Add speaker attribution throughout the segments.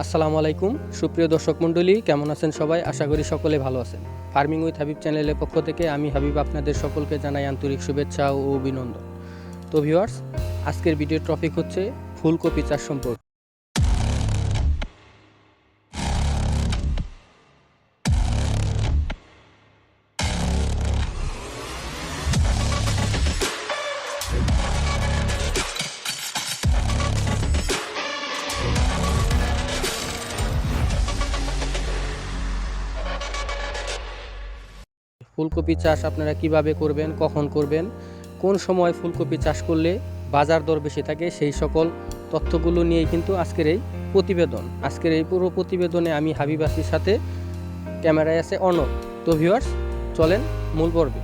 Speaker 1: আসসালামু আলাইকুম সুপ্রিয় দর্শক মণ্ডলী, কেমন আছেন সবাই? আশা করি সকলে ভালো আছেন। ফার্মিং উইথ হাবিব চ্যানেলের পক্ষ থেকে আমি হাবিব আপনাদের সকলকে জানাই আন্তরিক শুভেচ্ছা ও অভিনন্দন। তো ভিউয়ার্স, আজকের ভিডিওর টপিক হচ্ছে ফুলকপি চাষ সম্পর্কে। ফুলকপি চাষ আপনারা কিভাবে করবেন, কখন করবেন, কোন সময় ফুলকপি চাষ করলে বাজার দর বেশি থাকে, সেই সকল তথ্যগুলো নিয়েই কিন্তু আজকের এই প্রতিবেদন। আজকের এই পুরো প্রতিবেদনে আমি হাবিব আসির সাথে ক্যামেরায় আছে অর্ণব। তো ভিউয়ার্স, চলেন মূল পর্বে।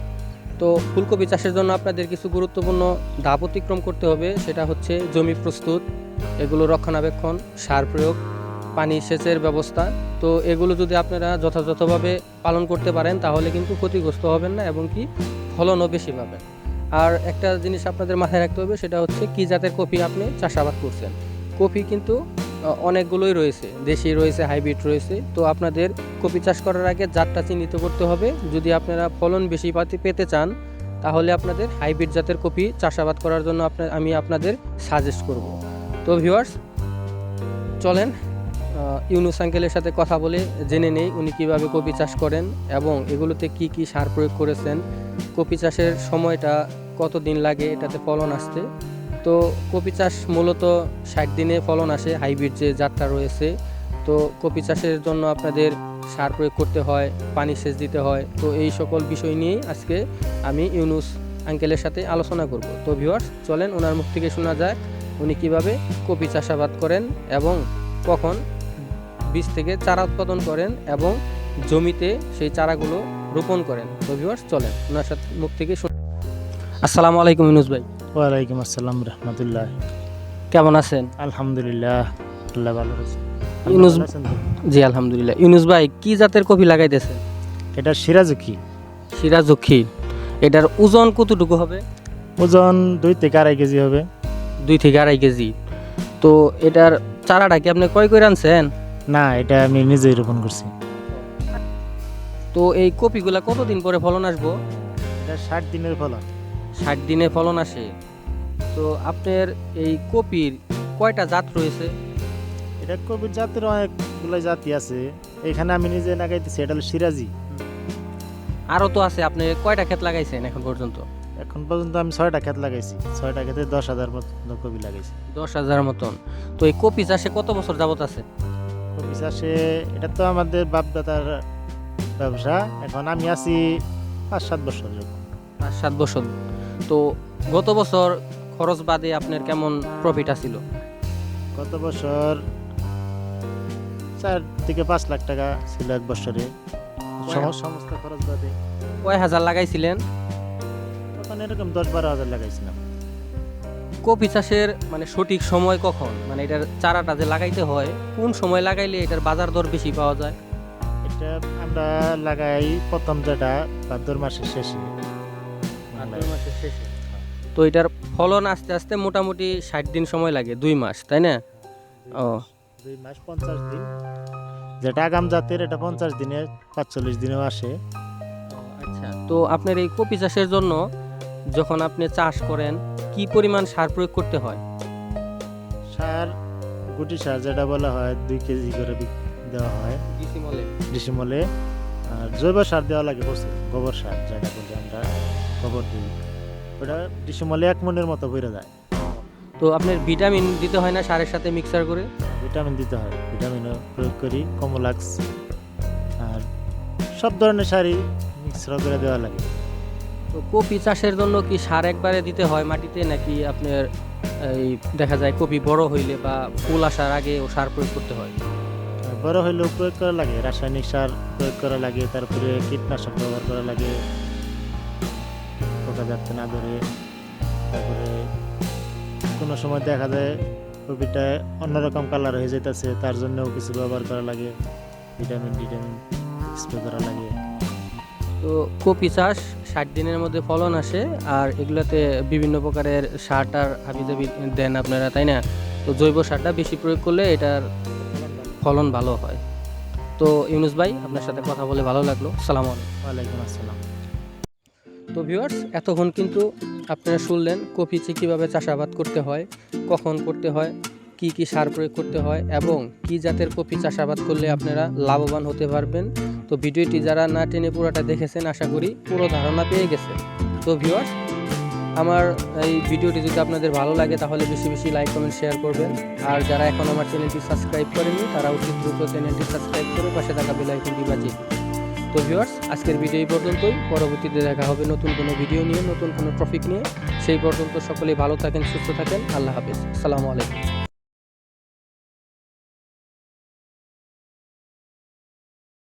Speaker 1: তো ফুলকপি চাষের জন্য আপনাদের কিছু গুরুত্বপূর্ণ ধাপ অতিক্রম করতে হবে। সেটা হচ্ছে জমি প্রস্তুত, এগুলো রক্ষণাবেক্ষণ, সার প্রয়োগ, পানি সেচের ব্যবস্থা। তো এগুলো যদি আপনারা যথাযথভাবে পালন করতে পারেন তাহলে কিন্তু ক্ষতিগ্রস্ত হবেন না এবং কি ফলনও বেশি পাবেন। আর একটা জিনিস আপনাদের মাথায় রাখতে হবে, সেটা হচ্ছে কি জাতের কপি আপনি চাষাবাদ করছেন। কপি কিন্তু অনেকগুলোই রয়েছে, দেশি রয়েছে, হাইব্রিড রয়েছে। তো আপনাদের কপি চাষ করার আগে জাতটা চিহ্নিত করতে হবে। যদি আপনারা ফলন বেশি পেতে চান তাহলে আপনাদের হাইব্রিড জাতের কপি চাষাবাদ করার জন্য আমি আপনাদের সাজেস্ট করব। তো ভিউয়ার্স, চলেন ইউনুস আঙ্কেলের সাথে কথা বলে জেনে নেই উনি কিভাবে কপি চাষ করেন এবং এগুলোতে কি কি সার প্রয়োগ করেছেন, কপি চাষের সময়টা কত দিন লাগে এটাতে ফলন আসতে। তো কপি চাষ মূলত 60 দিনে ফলন আসে, হাইব্রিড যে জাতটা রয়েছে। তো কপি চাষের জন্য আপনাদের সার প্রয়োগ করতে হয়, পানি সেচ দিতে হয়। তো এই সকল বিষয় নিয়েই আজকে আমি ইউনুস আঙ্কেলের সাথে আলোচনা করব। তো ভিউয়ার্স, চলেন ওনার মুখ থেকে শোনা যাক উনি কিভাবে কপি চাষাবাদ করেন এবং কখন বীজ থেকে চারা উৎপাদন করেন এবং জমিতে সেই চারাগুলো রোপণ করেন। তো ভিউয়ার্স, চলেন ওনার সাথে মুখ থেকে শুনুন। আসসালামু আলাইকুম ইউনুস ভাই।
Speaker 2: ওয়ালাইকুম আসসালাম রহমতুল্লাহ।
Speaker 1: কেমন আছেন?
Speaker 2: আলহামদুলিল্লাহ, আল্লাহ ভালো আছে।
Speaker 1: ইউনুস, জি আলহামদুলিল্লাহ। ইউনুস ভাই, কি জাতের কপি লাগাইতেছেন?
Speaker 2: এটা সিরাজুকি।
Speaker 1: সিরাজুকি। এটার ওজন কতটুকু হবে?
Speaker 2: ওজন 2 থেকে 2.5 কেজি হবে।
Speaker 1: 2 থেকে 2.5 কেজি। তো এটার চারাটা কি আপনি ক্রয় করে আনছেন?
Speaker 2: না, এটা আমি নিজেই রোপণ করছি।
Speaker 1: তো এই কপিগুলা কতদিন পরে ফলন আসবো?
Speaker 2: এটা 60 দিনের ফলন।
Speaker 1: 60 দিনে ফলন আসে। তো আপনার এই কপির কয়টা জাত রয়েছে?
Speaker 2: এটা কবির জাতের অনেকগুলো জাতি আছে। এখানে আমি নিজে লাগাইতেছি, এটা হলো সিরাজি।
Speaker 1: আরও তো আছে। আপনি কয়টা ক্ষেত লাগাইছেন এখন পর্যন্ত?
Speaker 2: এখন পর্যন্ত আমি 6টা ক্ষেত লাগাইছি। 6টা ক্ষেতে 10,000 মতো কপি লাগাইছি।
Speaker 1: 10,000 মতন। তো এই কপি চাষে কত বছর যাবত আছে?
Speaker 2: কপি চাষে এটা তো আমাদের বাপদাদার ব্যবসা। এখন আমি আছি 5-7 বছর যখন।
Speaker 1: 5-7 বছর। তো গত বছর খরচ বাদে আপনার কেমন প্রফিট আসছিল?
Speaker 2: গত বছর 4 থেকে 5 লাখ টাকা ছিল এক বছরে, সমস্ত খরচ বাদে।
Speaker 1: কয় হাজার লাগাইছিলেন?
Speaker 2: তখন এরকম 10-12 হাজার লাগাইছিলাম।
Speaker 1: কপি চাষের মানে সঠিক সময় কখন, মানে এটার চারাটা যে লাগাইতে হয় কোন সময় লাগাইলে এটার বাজার দর বেশি পাওয়া যায়?
Speaker 2: এটা আমরা লাগাই প্রথম যেটা ভাদ্র মাসের শেষে।
Speaker 1: মাসের শেষে। তো এটার ফলন আস্তে আস্তে মোটামুটি 60 দিন সময় লাগে, 2 মাস, তাই না? ও
Speaker 2: 2 মাস 50 দিন। যেটা আগাম জাতের এটা 50 দিনে 45 দিনেও আসে।
Speaker 1: আচ্ছা। তো আপনার এই কপি চাষের জন্য যখন আপনি চাষ করেন কি পরিমাণ সার প্রয়োগ করতে হয়?
Speaker 2: সার, গুটি সার যেটা বলা হয় 2 কেজি করে দেওয়া হয় ডিসিমলে। আর জৈব সার দেওয়া লাগে প্রচুর, গোবর সার যেটা বলি আমরা, গোবর দিই। ওটা ডিসিমলে 1 মনের মতো বেড়ে যায়।
Speaker 1: তো আপনার ভিটামিন দিতে হয় না সারের সাথে মিক্সার করে?
Speaker 2: ভিটামিন দিতে হয়, ভিটামিনও প্রয়োগ করি, কমলাক্স আর সব ধরনের সারই মিক্সার করে দেওয়া লাগে।
Speaker 1: তো কপি চাষের জন্য কি সার একবারে দিতে হয় মাটিতে, নাকি আপনার এই দেখা যায় কপি বড় হইলে বা ফুল আসার আগে ও সার প্রয়োগ করতে হয়?
Speaker 2: আর বড় হইলেও প্রয়োগ করা লাগে, রাসায়নিক সার প্রয়োগ করা লাগে, তারপরে কীটনাশক ব্যবহার করা লাগে পোকা যাতে না ধরে। তারপরে কোনো সময় দেখা যায় কপিটা অন্যরকম কালার হয়ে যেতেছে, তার জন্যও কিছু ব্যবহার করা লাগে, ভিটামিন স্প্রে করা লাগে।
Speaker 1: তো কপি চাষ 60 দিনের মধ্যে ফলন আসে, আর এগুলোতে বিভিন্ন প্রকারের সার টার হাবিজাবি দেন আপনারা, তাই না? তো জৈব সারটা বেশি প্রয়োগ করলে এটার ফলন ভালো হয়। তো ইউনুস ভাই, আপনার সাথে কথা বলে ভালো লাগলো। আসসালামু আলাইকুম।
Speaker 2: ওয়ালাইকুম আসসালাম।
Speaker 1: তো ভিউয়ার্স, এতক্ষণ কিন্তু আপনারা শুনলেন কপিতে কীভাবে চাষাবাদ করতে হয়, কখন করতে হয়, কি কি সার প্রয়োগ করতে হয় এবং কি জাতের কপি চাষাবাদ করলে আপনারা লাভবান হতে পারবেন। তো ভিডিওটি যারা না টেনে পুরোটা দেখেছেন, আশা করি পুরো ধারণা পেয়ে গেছেন। তো ভিউয়ার্স, আমার এই ভিডিওটি যদি আপনাদের ভালো লাগে তাহলে বেশি বেশি লাইক কমেন্ট শেয়ার করবেন। আর যারা এখন আমার চ্যানেলটি সাবস্ক্রাইব করেনি তারা অতি দ্রুত চ্যানেলটি সাবস্ক্রাইব করে পাশে থাকা বেল আইকনটি বাজিয়ে দিন। তো ভিউয়ার্স, আজকের ভিডিও এই পর্যন্তই। পরবর্তীতে দেখা হবে নতুন কোনো ভিডিও নিয়ে, নতুন কোনো টপিক নিয়ে। সেই পর্যন্ত সকলেই ভালো থাকেন, সুস্থ থাকেন। আল্লাহ হাফেজ। আসসালামু আলাইকুম।